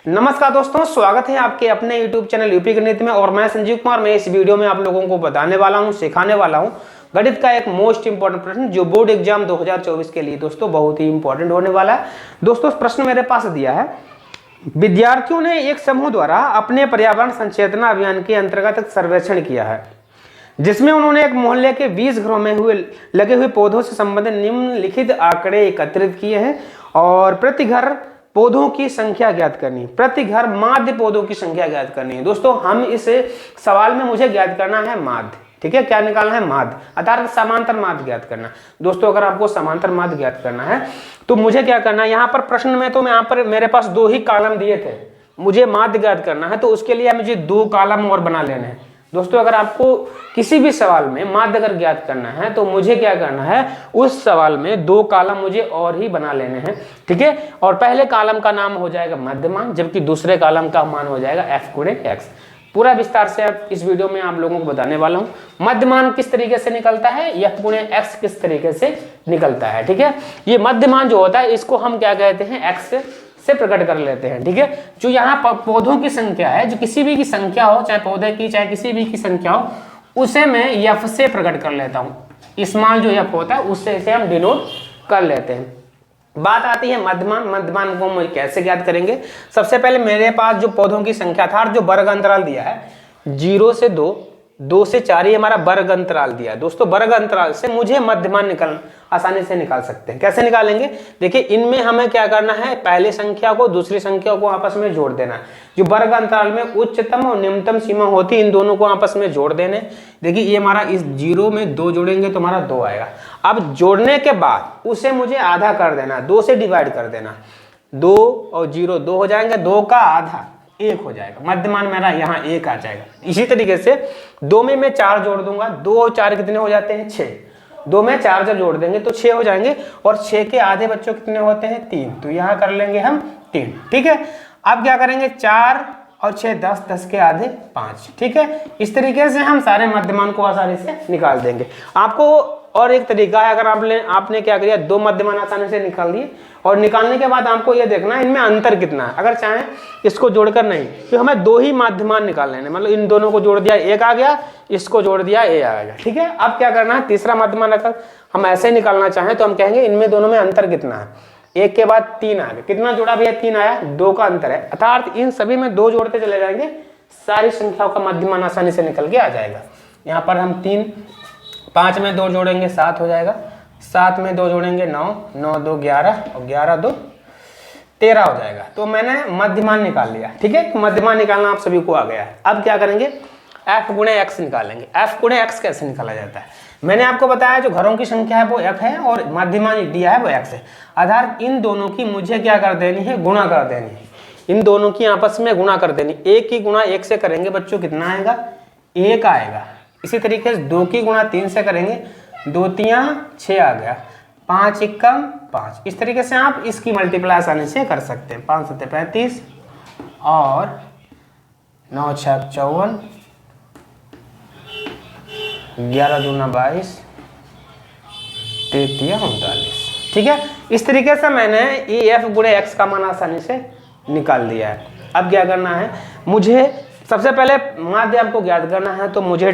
नमस्कार दोस्तों, स्वागत है आपके अपने YouTube चैनल यूपी गणित में। और मैं संजीव कुमार। मैं इस वीडियो में आप लोगों को बताने वाला हूं, सिखाने वाला हूं गणित का एक मोस्ट इंपॉर्टेंट प्रश्न जो बोर्ड एग्जाम 2024 के लिए दोस्तों बहुत ही इंपॉर्टेंट होने वाला है। दोस्तों प्रश्न मेरे पास दिया है, विद्यार्थियों ने एक समूह द्वारा अपने पर्यावरण संचेतना अभियान के अंतर्गत एक सर्वेक्षण किया है जिसमें उन्होंने एक मोहल्ले के 20 घरों में लगे हुए पौधों से संबंधित निम्नलिखित आंकड़े एकत्रित किए हैं और प्रति घर पौधों की संख्या ज्ञात करनी है। प्रति घर माध्य पौधों की संख्या ज्ञात करनी है। दोस्तों हम इस सवाल में मुझे ज्ञात करना है माध्य, ठीक है, क्या निकालना है माध्य, अर्थात समांतर माध्य ज्ञात करना। दोस्तों अगर आपको समांतर माध्य ज्ञात करना है तो मुझे क्या करना है, यहाँ पर प्रश्न में तो यहाँ पर मेरे पास 2 ही कॉलम दिए थे, मुझे माध्य ज्ञात करना है तो उसके लिए मुझे 2 कॉलम और बना लेने हैं। दोस्तों अगर आपको किसी भी सवाल में माध्य अगर ज्ञात करना है तो मुझे क्या करना है, उस सवाल में 2 कॉलम मुझे और ही बना लेने हैं, ठीक है। और पहले कॉलम का नाम हो जाएगा मध्यमान, जबकि दूसरे कॉलम का मान हो जाएगा f गुणे x। पूरा विस्तार से अब इस वीडियो में आप लोगों को बताने वाला हूं, मध्यमान किस तरीके से निकलता है, f गुणे x किस तरीके से निकलता है, ठीक है। ये मध्यमान जो होता है इसको हम क्या कहते हैं, x से प्रकट कर लेते हैं, ठीक है। जो यहाँ पौधों की संख्या है, जो किसी भी की संख्या हो, चाहे पौधे की चाहे किसी भी की संख्या हो, उसे मैं f से प्रकट कर लेता हूँ। स्मॉल जो f होता है उससे इसे हम डिनोट कर लेते हैं। बात आती है मध्यमान। मध्यमान को हम कैसे ज्ञात करेंगे। सबसे पहले मेरे पास जो पौधों की संख्या था और जो वर्ग अंतराल दिया है 0 से 2, 2 से 4, ये हमारा वर्ग अंतराल दिया है। दोस्तों वर्ग अंतराल से मुझे मध्यमान आसानी से निकाल सकते हैं। कैसे निकालेंगे, देखिए इनमें हमें क्या करना है, पहली संख्या को दूसरी संख्या को आपस में जोड़ देना है। जो वर्ग अंतराल में उच्चतम और निम्नतम सीमा होती है इन दोनों को आपस में जोड़ देने। देखिए ये हमारा इस 0 में 2 जोड़ेंगे तो हमारा 2 आएगा। अब जोड़ने के बाद उसे मुझे आधा कर देना, 2 से डिवाइड कर देना। 2 और 0 2 हो जाएंगे, 2 का आधा 1 हो जाएगा। मध्यमान मेरा यहाँ 1 आ जाएगा। इसी तरीके से 2 में मैं 4 जोड़ दूंगा, 2 और 4 कितने हो जाते हैं, 6। 2 में 4 जब जोड़ देंगे तो 6 हो जाएंगे। और 6 के आधे बच्चों कितने होते हैं, 3, तो यहाँ कर लेंगे हम 3, ठीक है। अब क्या करेंगे, 4 और 6 10, 10 के आधे 5, ठीक है। इस तरीके से हम सारे मध्यमान को आसानी से निकाल देंगे। आपको और एक तरीका है, अगर आपने क्या किया, 2 मध्यमान आसानी से निकाल दिए और निकालने के बाद आपको ये देखना है इनमें अंतर कितना है। अगर चाहें इसको जोड़कर नहीं, तो हमें 2 ही मध्यमान निकाल लेने, मतलब इन दोनों को जोड़ दिया 1 आ गया, इसको जोड़ दिया a आ गया, ठीक है। अब क्या करना है, तीसरा मध्यमान अगर हम ऐसे निकालना चाहें तो हम कहेंगे इनमें दोनों में अंतर कितना है। 1 के बाद 3 आ गया, कितना जोड़ा भैया, 3 आया, 2 का अंतर है, अर्थात इन सभी में 2 जोड़ते चले जाएंगे, सारी संख्याओं का मध्यमान आसानी से निकल के आ जाएगा। यहाँ पर हम 3, 5 में 2 जोड़ेंगे 7 हो जाएगा, 7 में 2 जोड़ेंगे 9, 9 2 11 और 11 2 13 हो जाएगा। तो मैंने मध्यमान निकाल लिया, ठीक है। मध्यमान निकालना आप सभी को आ गया है। अब क्या करेंगे, f गुणे x निकालेंगे। f गुणे x कैसे निकाला जाता है, मैंने आपको बताया जो घरों की संख्या है वो f है और मध्यमान दिया है वो x है। आधार इन दोनों की मुझे क्या कर देनी है, गुणा कर देनी है। इन दोनों की आपस में गुणा कर देनी। 1 की गुणा 1 से करेंगे बच्चों कितना आएगा, 1 आएगा। इसी तरीके से 2 की गुणा 3 से करेंगे, 2 3 6 आ गया, 5 एकम 5। इस तरीके से आप इसकी मल्टीप्लाई आसानी से कर सकते हैं। 5 7 35 और 9 6 54, 11 2 22, 33 39, ठीक है। इस तरीके से मैंने ये f गुणे x का मान आसानी से निकाल दिया है। अब क्या करना है, मुझे सबसे पहले माध्य आपको ज्ञात करना है तो मुझे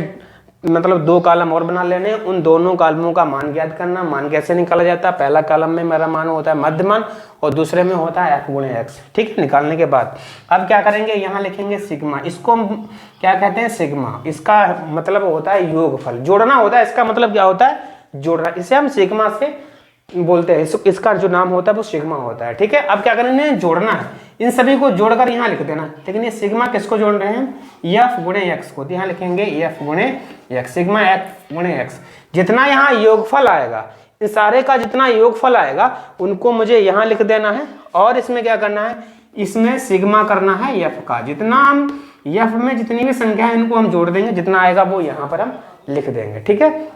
मतलब 2 कॉलम और बना लेने, उन दोनों कॉलमों का मान ज्ञात करना। मान कैसे निकाला जाता है, पहला कॉलम में मेरा मान होता है मध्यमान और दूसरे में होता है f गुणे x, ठीक है। निकालने के बाद अब क्या करेंगे, यहाँ लिखेंगे सिग्मा। इसको हम क्या कहते हैं, सिग्मा। इसका मतलब होता है योगफल, जोड़ना होता है। इसका मतलब क्या होता है, जोड़ना। इसे हम सिग्मा से बोलते हैं, इसका जो नाम होता है वो सिग्मा होता है, ठीक है। अब क्या करेंगे, जोड़ना है, इन सभी को जोड़कर यहाँ लिख देना। लेकिन ये सिग्मा किसको जोड़ रहे हैं, f गुणे x को, तो यहाँ लिखेंगे f गुणे x, सिग्मा f गुणे x। जितना यहाँ योगफल आएगा, इन सारे का जितना योगफल आएगा उनको मुझे यहाँ लिख देना है। और इसमें क्या करना है, इसमें सिग्मा करना है f का। जितना हम f में जितनी भी संख्या है इनको हम जोड़ देंगे, जितना आएगा वो यहाँ पर हम लिख देंगे, ठीक है।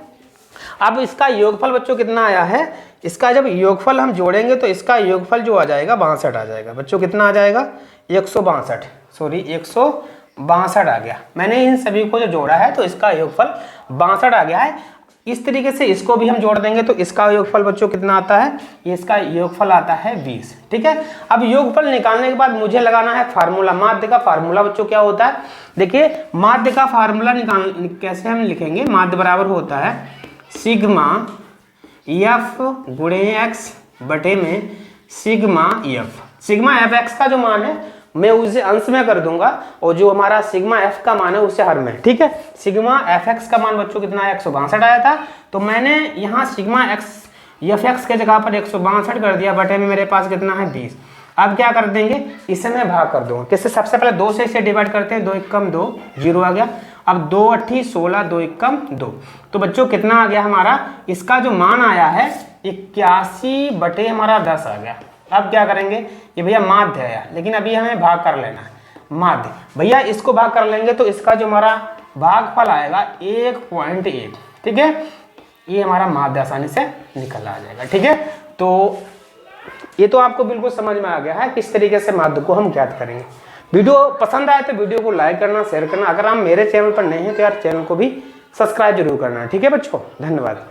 अब इसका योगफल बच्चों कितना आया है, इसका जब योगफल हम जोड़ेंगे तो इसका योगफल जो आ जाएगा 62 आ जाएगा। बच्चों कितना आ जाएगा, 162, सॉरी 162 आ गया। मैंने इन सभी को जो जोड़ा है तो इसका योगफल 62 आ गया है। इस तरीके से इसको भी हम जोड़ देंगे तो इसका योगफल बच्चों कितना आता है, इसका योगफल आता है 20। ठीक है, अब योगफल निकालने के बाद मुझे लगाना है फार्मूला। माध्य का फार्मूला बच्चों क्या होता है, देखिए माध्य का फार्मूला कैसे हम लिखेंगे, माध्य बराबर होता है सिग्मा एफ गुणे एक्स बटे में sigma F. Sigma F x का जो मान है मैं उसे अंश में कर दूंगा और जो हमारा सिग्मा एफ का मान है उसे हर में। ठीक है, सिग्मा एफ एक्स का मान बच्चों कितना है, 162 आया था, तो मैंने यहाँ सिग्मा एक्स एफ एक्स के जगह पर 162 कर दिया, बटे में मेरे पास कितना है 20। अब क्या कर देंगे, इसे मैं भाग कर दूंगा किससे, सबसे पहले 2 से इसे डिवाइड करते हैं, 2 एकम 2, 0 आ गया। अब 2 अट्ठी 16, 2 एकम 2, तो बच्चों कितना आ गया हमारा, इसका जो मान आया है 81 बटे हमारा 10 आ गया। अब क्या करेंगे, ये भैया माध्य है लेकिन अभी हमें भाग कर लेना है, माध्य भैया इसको भाग कर लेंगे तो इसका जो हमारा भागफल आएगा 1.1। ठीक है, ये हमारा माध्य आसानी से निकल आ जाएगा। ठीक है, तो ये तो आपको बिल्कुल समझ में आ गया है किस तरीके से माध्य को हम ज्ञात करेंगे। वीडियो पसंद आए तो वीडियो को लाइक करना, शेयर करना। अगर आप मेरे चैनल पर नए हैं तो यार चैनल को भी सब्सक्राइब जरूर करना है। ठीक है बच्चों, धन्यवाद।